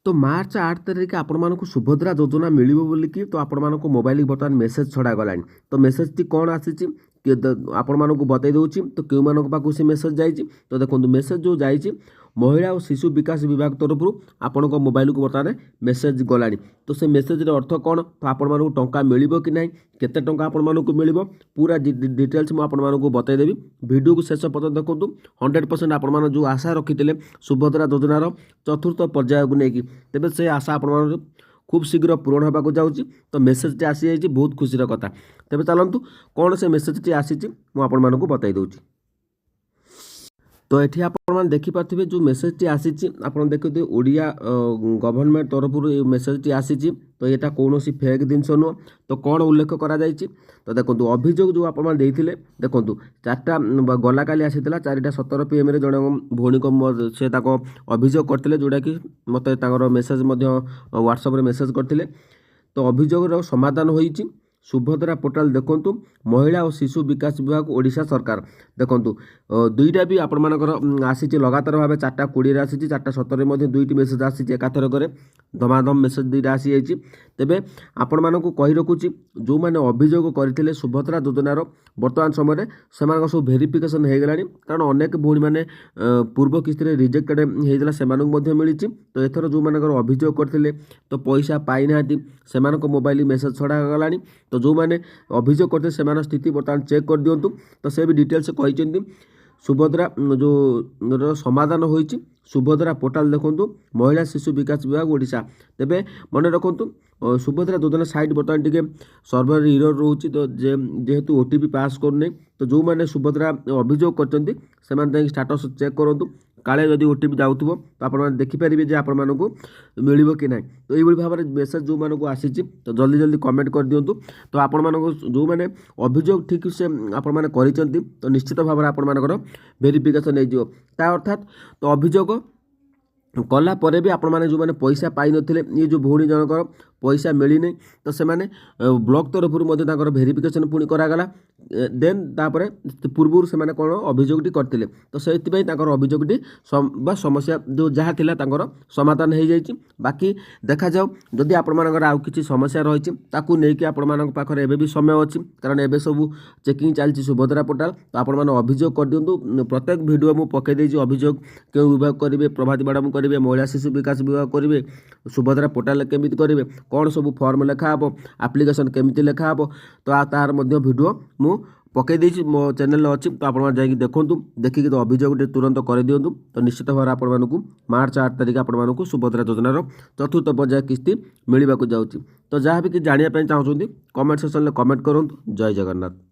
तो मार्च 8 तारिख आपण सुभद्रा योजना मिलिबो बोलिकी तो आपण मोबाइल बर्तमान मेसेज छड़ा गलानी। तो मेसेज टी कौन आसी आपण बतई दूची तो क्यों मान पाक से मेसेज जाइए। तो देखो मेसेज जो जाइए महिला और शिशु विकास विभाग तरफ आपण मोबाइल को बर्तमान मेसेज गलानी। तो से मेसेज अर्थ कौन तो आपण टंका मिलिबो कि नहीं केते टंका आपण मिलिबो पूरा डिटेल्स मु आपण बतईदेवी। वीडियो को शेष पर्यटन देखो 100% आपण जो आशा रखी सुभद्रा योजनार चतुर्थ पर्याय को लेकिन तेज से आशा आपण खूब शीघ्र पूरण होगा जाऊँगी। तो मेसेज टी आसी जाइए बहुत खुशी कथा। तेज चलतु कौन से मेसेज टी आसी मुझे बतई दूची। तो ये आप देखिपे जो मेसेज टी आसी देखते ओडिया गवर्नमेंट तरफ मेसेज टी आसी। तो यहाँ कौन फेक जिनस नुह। तो कौन उल्लेख करा तो देखो अभियोग जो आप देखो 4टा गला काली आसीला 4:17 PM जड़े भौणी को से अभियोग करते जोड़ा कि मत मेसेज व्हाट्सएप मेसेज करते। तो अभियोग समाधान हो सुभद्रा पोर्टाल देखु महिला और शिशु विकास विभाग ओडिशा सरकार देखु दुईटा भी आपर आसी लगातार भाव 4:20 आसी 4:17 दुईटी मेसेज आसी एकाथर करे धमाधम मेसेज दुईटा आसी जाइए। तेबे आपण मानक कही रखुची जो मैंने अभियोग करते सुभद्रा योजनार बर्तमान समय से सब भेरिफिकेसन हो गलानी कारण अनेक भौणी मैंने पूर्व किस्त रिजेक्टेड होता से मिली। तो एथर जो मान अभियोग करते तो पैसा पाई ना से मोबाइल मेसेज छड़ा गलानी। तो जो मैंने अभियोग करते से स्थिति बर्तमान चेक कर दिंतु। तो से भी डिटेल्स कही सुभद्रा जो समाधान हो सुभद्रा पोर्टाल देखु महिला शिशु विकास विभाग ओडिशा। तेबे मन रखु सुभद्रा योजना साइट बर्तमान टी सर्वर इरर रोचे। तो जेहेतु ओटीपी पास करने तो जो मैंने सुभद्रा अभियोग कर स्टाटस चेक करूँ काले जदि ओटीपी जाऊँ तो आप देखिपारे जे आपण मिल कि ना। तो ये भाव में मेसेज जो मानक आसी तो जल्दी जल्दी कमेंट कर दिंतु। तो आपण जो मैंने अभियोग ठीक से आपण तो निश्चित भाव में आपण भेरिफिकेसन हो अर्थात तो अभियोग कला परे भी आपण माने जो माने पैसा पाई नथिले ये जो भौणी जनकर पैसा मिली नहीं। तो से माने ब्लॉक तरफ भेरिफिकेसन पुणी करागला देन तापर पूर्व से माने कौन अभियोगटी करते। तो से अभियोगटी समस्या जो जहाँ थिला तांकर समाधान हो जाइए। बाकी देखा जाओ जदि आपण आउ किसी समस्या रही ताकू नहीं कि आपण पाखरे एबे भी समय अच्छी कारण एबे सब चेकिंग चलती सुभद्रा पोर्टाल। तो आपण माने अभियोग कर दिंतु प्रत्येक वीडियो मु पकई देछि अभियोग क्यों विभाग करेंगे प्रभाती मैडम करेंगे महिला शिशु विकास विभाग करेंगे सुभद्रा पोर्टाल केमी करेंगे कौन सब फॉर्म लिखा हे एप्लिकेशन केमी लिखा हे। तो तार वीडियो मु पकई देछि मो चैनल अच्छी। तो आप देखूँ देखिए तो अभियोग तुरंत कर दिंतु। तो निश्चित भाव आपको मार्च 8 तारिख आपको सुभद्रा योजनार चतुर्थ पर्याय किस्ती मिलवाक जाऊँगी। तो जहाँ भी कि जानापी चाहूँगी कमेंट सेक्शन में कमेंट करूँ। जय जगन्नाथ।